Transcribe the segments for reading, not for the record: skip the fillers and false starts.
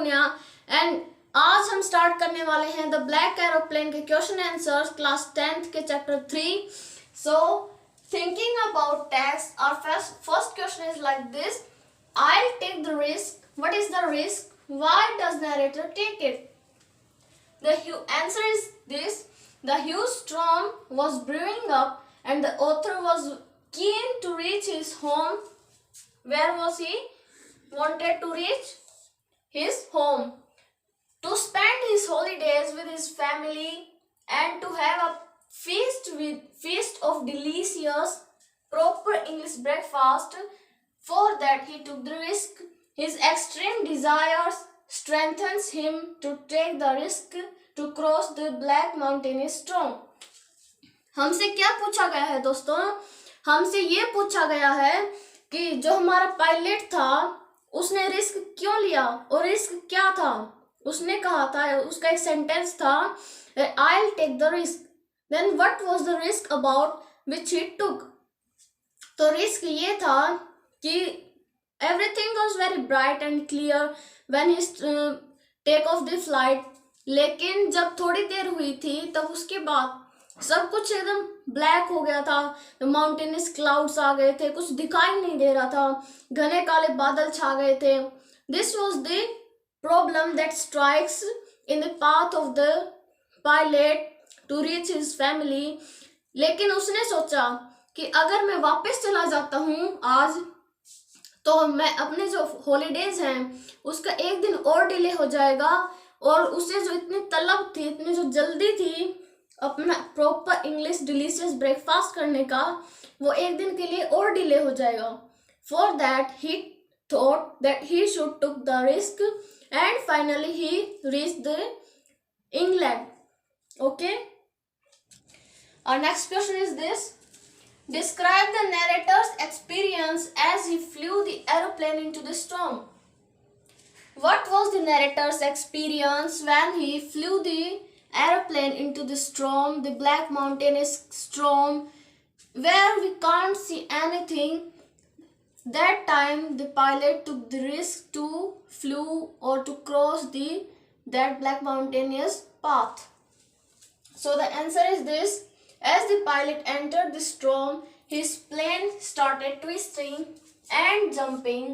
Sonia and आज हम start करने वाले हैं द ब्लैक एरोप्लेन के क्वेश्चन आंसर्स क्लास 10th के chapter 3. So thinking about text our first question is like this. I'll take the risk. What is the risk? Why does narrator take it? The answer is this. The huge storm was brewing up and the author was keen to reach his home. Where was he? Wanted to reach his home. To spend his holidays with his family and to have a feast of delicious proper English breakfast. For that he took the risk. His extreme desires strengthens him to take the risk to cross the black mountain storm. हमसे क्या पूछा गया है दोस्तों? हमसे ये पूछा गया है कि जो हमारा पायलट था उसने रिस्क क्यों लिया और रिस्क क्या था. उसने कहा था, उसका एक सेंटेंस था, I'll take the risk. Then what was the risk about which he took? तो रिस्क ये था कि everything was very bright and clear when he take off the flight. लेकिन जब थोड़ी देर हुई थी तब उसके बाद सब कुछ एकदम ब्लैक हो गया था. माउंटेनस क्लाउड्स आ गए थे, कुछ दिखाई नहीं दे रहा था, घने काले बादल छा गए थे. This was the problem that strikes in the path of the pilot to reach his family. लेकिन उसने सोचा कि अगर मैं वापस चला जाता हूँ आज तो मैं अपने जो हॉलीडेज हैं उसका एक दिन और डिले हो जाएगा और उसे जो इतनी तलब थी, इतनी जो जल्दी थी अपना प्रॉपर इंग्लिश डिलीशियस ब्रेकफास्ट करने का, वो एक दिन के लिए और डिले हो जाएगा. For that he thought that he should took the risk and finally he reach the England. Okay, our next question is this. Describe the narrator's experience as he flew the aeroplane into the storm. What was the narrator's experience when he flew the aeroplane into the storm, the black mountainous storm, where we can't see anything? That time the pilot took the risk to flew or to cross that black mountainous path. So the answer is this. As the pilot entered the storm, his plane started twisting and jumping.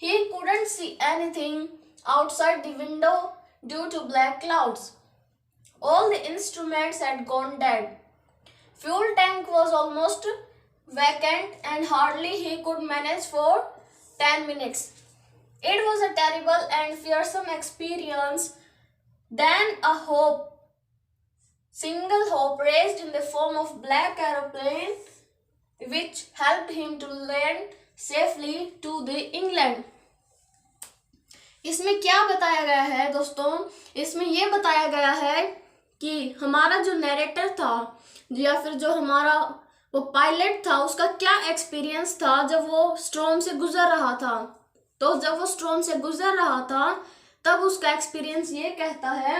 He couldn't see anything outside the window due to black clouds. All the instruments had gone dead. Fuel tank was almost vacant and hardly he could manage for 10 minutes. It was a terrible and fearsome experience. Then a single hope raised in the form of black aeroplane which helped him to land safely to the England. इसमें क्या बताया गया है दोस्तों? इसमें ये बताया गया है कि हमारा जो नैरेटर था या फिर जो हमारा वो पायलट था उसका क्या एक्सपीरियंस था जब वो स्ट्रॉम से गुजर रहा था. तो जब वो स्ट्रॉम से गुजर रहा था तब उसका एक्सपीरियंस ये कहता है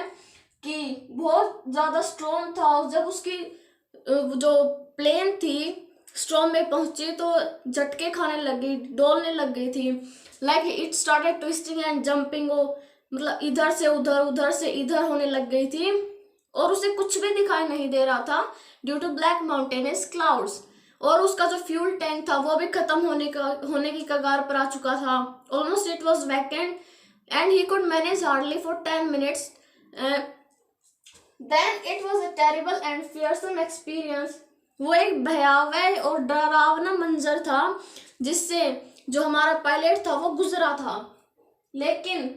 कि बहुत ज़्यादा स्ट्रॉम था. जब उसकी जो प्लेन थी स्ट्रॉम में पहुंची तो झटके खाने लगी, डोलने लग गई थी. Like it started twisting and jumping. वो मतलब इधर से उधर, उधर से इधर होने लग गई थी और उसे कुछ भी दिखाई नहीं दे रहा था due to black mountainous clouds. और उसका जो फ्यूल टैंक था वो भी खत्म होने की कगार पर आ चुका था. Almost it was vacant and he could manage hardly for 10 minutes. Then it was a terrible and fearsome experience. वो एक भयावह और डरावना मंजर था जिससे जो हमारा पायलट था वो गुजरा था. लेकिन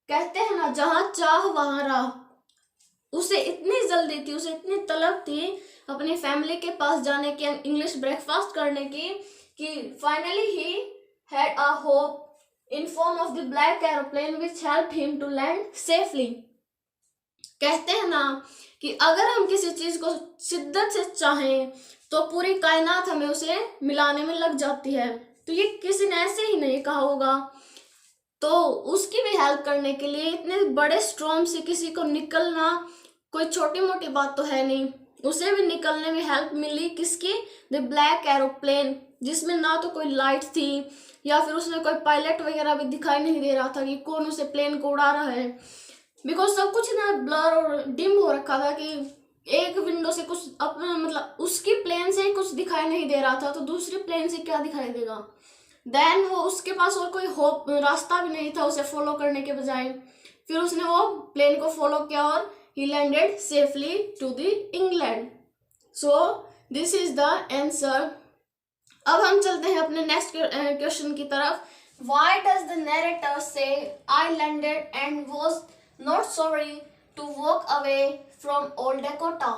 कहते हैं ना, जहाँ चाह वहाँ राह. उसे इतनी जल्दी थी, उसे इतनी तलब थी अपनी फैमिली के पास जाने की, इंग्लिश ब्रेकफास्ट करने की, कि finally he had a hope in form of the black aeroplane which help him to land safely. कहते हैं ना कि अगर हम किसी चीज को शिद्दत से चाहें तो पूरी कायनात हमें उसे मिलाने में लग जाती है. तो ये किसी ने ऐसे ही नहीं कहा होगा. तो उसकी भी हेल्प करने के लिए इतने बड़े स्ट्रॉम से किसी को निकलना कोई छोटी मोटी बात तो है नहीं. उसे भी निकलने में हेल्प मिली किसकी, द ब्लैक एरोप्लेन, जिसमें ना तो कोई लाइट थी या फिर उसमें कोई पायलट वगैरह भी दिखाई नहीं दे रहा था कि कौन उसे प्लेन को उड़ा रहा है, बिकॉज सब कुछ ना ब्लर और डिम हो रखा था कि एक विंडो से कुछ अपना मतलब उसकी प्लेन से कुछ दिखाई नहीं दे रहा था तो दूसरी प्लेन से क्या दिखाई देगा। देन वो उसके पास और कोई होप रास्ता भी नहीं था उसे फॉलो करने के बजाय, फिर उसने वो प्लेन को फॉलो किया और he landed safely to the England. So this is the answer. अब हम चलते हैं अपने नेक्स्ट क्वेश्चन की तरफ. Why does the narrator say I landed and was not sorry to walk away from old Dakota?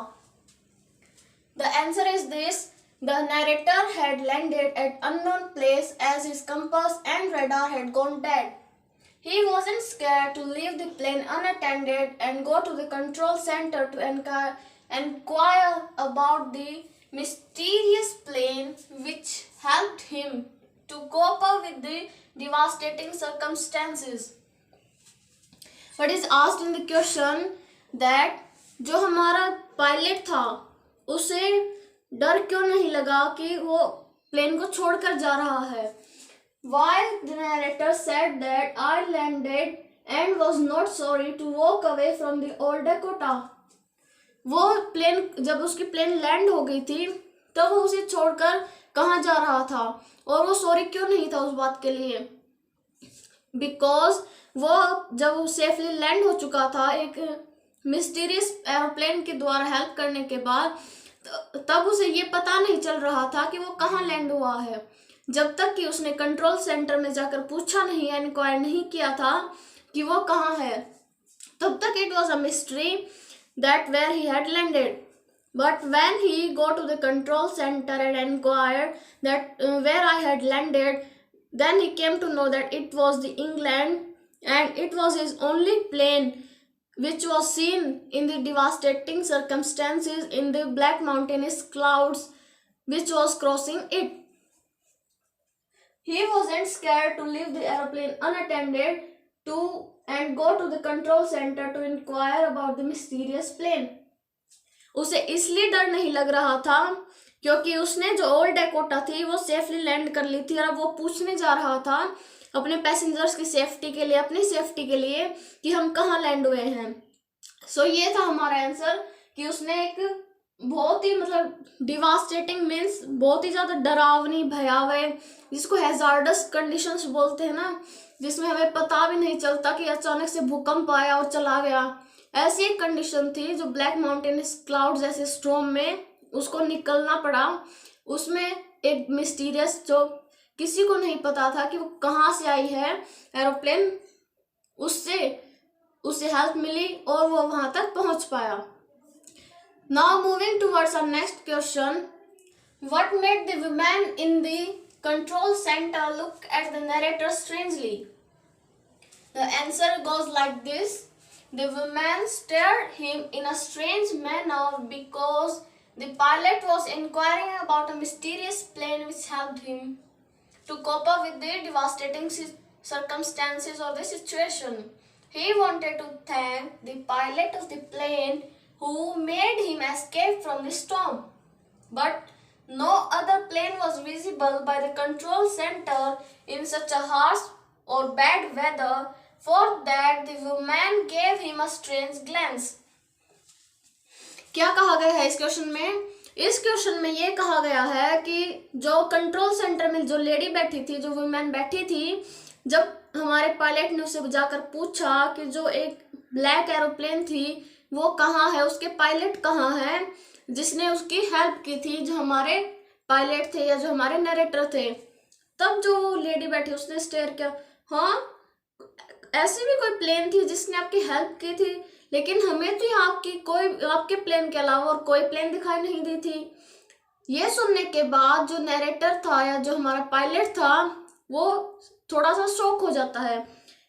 The answer is this. The narrator had landed at unknown place as his compass and radar had gone dead. He wasn't scared to leave the plane unattended and go to the control center to inquire about the mysterious plane which helped him to cope up with the devastating circumstances. What is asked in the question that जो हमारा pilot था उसे डर क्यों नहीं लगा कि वो प्लेन को छोड़कर जा रहा है. Why the narrator said that I landed and was not sorry to walk away from the old Dakota. वो प्लेन जब उसकी प्लेन लैंड हो गई थी तब वो उसे छोड़कर कहाँ जा रहा था और वो सॉरी क्यों नहीं था उस बात के लिए. बिकॉज वो जब वो सेफली लैंड हो चुका था एक मिस्टीरियस एरोप्लेन के द्वारा हेल्प करने के बाद, तब उसे ये पता नहीं चल रहा था कि वो कहाँ लैंड हुआ है जब तक कि उसने कंट्रोल सेंटर में जाकर पूछा नहीं, इंक्वायर नहीं किया था कि वो कहाँ है. तब तक it was a mystery that where he had landed. But when he go to the control centre and inquired that where I had landed, then he came to know that it was the England and it was his only plane which was seen in the devastating circumstances in the black mountainous clouds which was crossing it. He wasn't scared to leave the aeroplane unattended and go to the control center to inquire about the mysterious plane. उसे इसलिए डर नहीं लग रहा था क्योंकि उसने जो ओल्ड डेकोटा थी वो सेफली लैंड कर ली थी और अब वो पूछने जा रहा था अपने पैसेंजर्स की सेफ्टी के लिए, अपनी सेफ्टी के लिए कि हम कहाँ लैंड हुए हैं. सो ये था हमारा आंसर कि उसने एक बहुत ही मतलब डिवास्टेटिंग मीन्स बहुत ही ज़्यादा डरावनी भयावह, जिसको हैजार्डस कंडीशंस बोलते हैं ना, जिसमें हमें पता भी नहीं चलता कि अचानक से भूकंप आया और चला गया, ऐसी एक कंडीशन थी जो ब्लैक माउंटेनस क्लाउड्स ऐसे स्टॉर्म में उसको निकलना पड़ा. उसमें एक मिस्टीरियस जो किसी को नहीं पता था कि वो कहाँ से आई है एरोप्लेन, उससे हेल्प मिली और वो वहां तक पहुंच पाया. Now moving towards our next question. What made the woman in the control centre look at the narrator strangely? The answer goes like this. The woman stared him in a strange manner because the pilot was inquiring about a mysterious plane which helped him to cope up with the devastating circumstances of the situation. He wanted to thank the pilot of the plane who made him escape from the storm. But no other plane was visible by the control center in such a harsh or bad weather. For that, the woman gave him a strange glance. क्या कहा गया है इस question में? इस question में ये कहा गया है कि जो कंट्रोल सेंटर में जो लेडी बैठी थी, जो वुमेन बैठी थी, जब हमारे पायलट ने उसे जाकर पूछा कि जो एक ब्लैक एरोप्लेन थी वो कहाँ है, उसके पायलट कहाँ है, जिसने उसकी हेल्प की थी, जो हमारे पायलट थे या जो हमारे नरेटर थे, तब जो लेडी बैठी उसने स्टेयर किया, हाँ ऐसी भी कोई प्लेन थी जिसने आपकी हेल्प की थी, लेकिन हमें तो आपके प्लेन के अलावा और कोई प्लेन दिखाई नहीं दी थी. ये सुनने के बाद जो नरेटर था या जो हमारा पायलट था वो थोड़ा सा शॉक हो जाता है.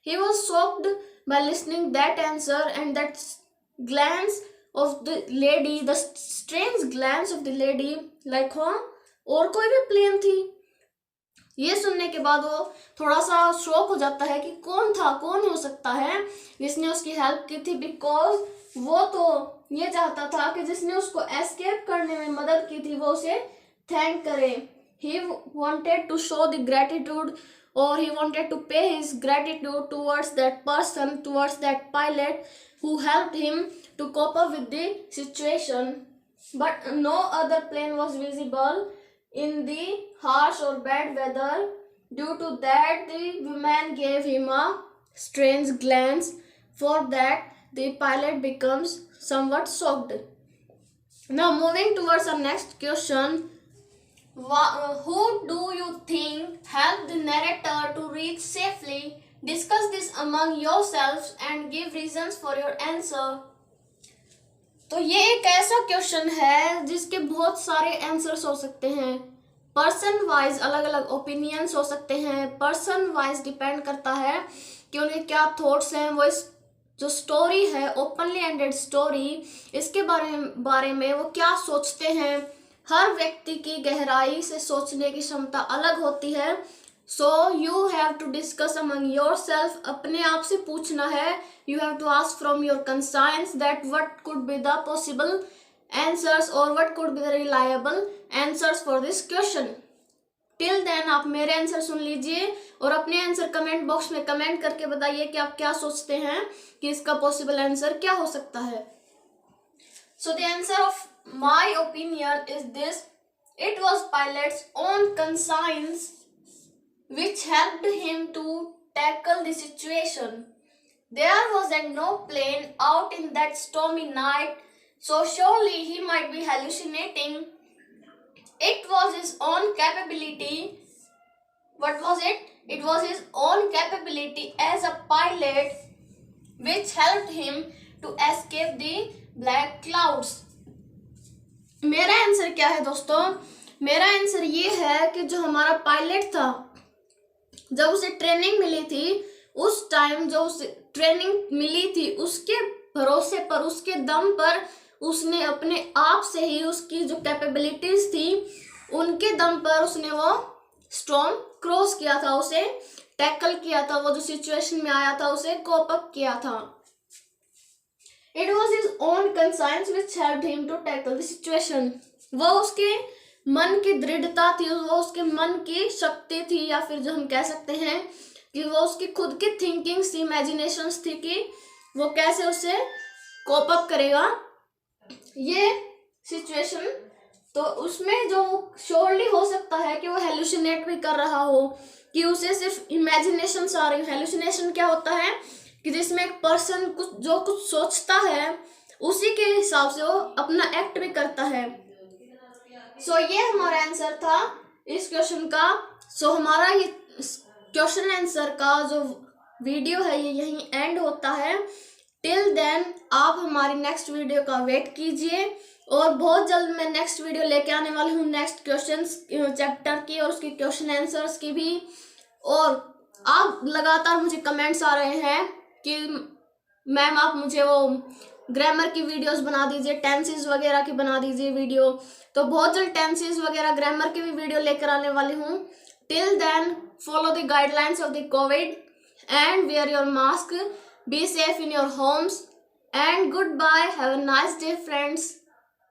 He was shocked by listening that answer and that glance of the lady, the strange glance of the lady, like हाँ और कोई भी प्लेन थी. ये सुनने के बाद वो थोड़ा सा शॉक हो जाता है कि कौन हो सकता है जिसने उसकी हेल्प की थी, बिकॉज वो तो ये चाहता था कि जिसने उसको एस्केप करने में मदद की थी वो उसे थैंक करे. He wanted to show the gratitude, or he wanted to pay his gratitude towards that person, towards that pilot who helped him to cope up with the situation. But no other plane was visible in the harsh or bad weather. Due to that, the woman gave him a strange glance. For that, the pilot becomes somewhat shocked. Now, moving towards our next question. Who do you think helped the narrator to reach safely? Discuss this among yourselves and give reasons for your answer. तो ये एक ऐसा question है जिसके बहुत सारे answers हो सकते हैं. पर्सन वाइज अलग अलग ओपिनियंस हो सकते हैं. पर्सन वाइज डिपेंड करता है कि उनके क्या थॉट्स हैं. वो इस जो स्टोरी है, ओपनली एंडेड स्टोरी, इसके बारे में वो क्या सोचते हैं. हर व्यक्ति की गहराई से सोचने की क्षमता अलग होती है. So you have to discuss among yourself. अपने आप से पूछना है. You have to ask from your conscience that what could be the possible answers और what could be the reliable answers for this question. Till then आप मेरे answer सुन लीजिए और अपने आंसर कमेंट बॉक्स में कमेंट करके बताइए कि आप क्या सोचते हैं कि इसका पॉसिबल आंसर क्या हो सकता है. So the answer of my opinion is this: it was pilot's own conscience which helped him to tackle the situation. There was no plane out in that stormy night, so surely he might be hallucinating. It was his own capability. What was it? It was his own capability as a pilot which helped him to escape the black clouds. मेरा answer क्या है दोस्तों? मेरा answer ये है कि जो हमारा पायलट था, जब उसे ट्रेनिंग मिली थी, उस टाइम जो उसे ट्रेनिंग मिली थी उसके भरोसे पर, उसके दम पर उसने अपने आप से ही उसकी जो कैपेबिलिटीज थी उनके दम पर उसने वो स्टॉर्म क्रॉस किया था, उसे टैकल किया था, वो जो सिचुएशन में आया था उसे कोप अप किया था. It was his own conscience which helped him to tackle the situation. वो उसके मन की दृढ़ता थी, वो उसके मन की शक्ति थी, या फिर जो हम कह सकते हैं कि वो उसकी खुद की थिंकिंग्स थी, इमेजिनेशंस थी कि वो कैसे उसे कोप अप करेगा ये सिचुएशन. तो उसमें जो श्योरली हो सकता है कि वो हेलुसिनेट भी कर रहा हो, कि उसे सिर्फ इमेजिनेशंस आ रही. हेलुसिनेशन क्या होता है कि जिसमें एक पर्सन कुछ सोचता है उसी के हिसाब से वो अपना एक्ट भी करता है. सो ये हमारा आंसर था इस क्वेश्चन का. सो हमारा ये क्वेश्चन आंसर का जो वीडियो है ये यहीं एंड होता है. टिल देन आप हमारी नेक्स्ट वीडियो का वेट कीजिए और बहुत जल्द मैं नेक्स्ट वीडियो लेके आने वाली हूँ, नेक्स्ट क्वेश्चन चैप्टर की और उसके क्वेश्चन आंसर्स की भी. और आप लगातार मुझे कमेंट्स आ रहे हैं कि मैम आप मुझे वो ग्रामर की वीडियोस बना दीजिए, टेंसेस वगैरह की बना दीजिए वीडियो. तो बहुत जल्द टेंसेस वगैरह ग्रामर की भी वीडियो लेकर आने वाली हूँ. Till then follow the guidelines of the Covid and wear your mask, be safe in your homes and goodbye. Have a nice day friends.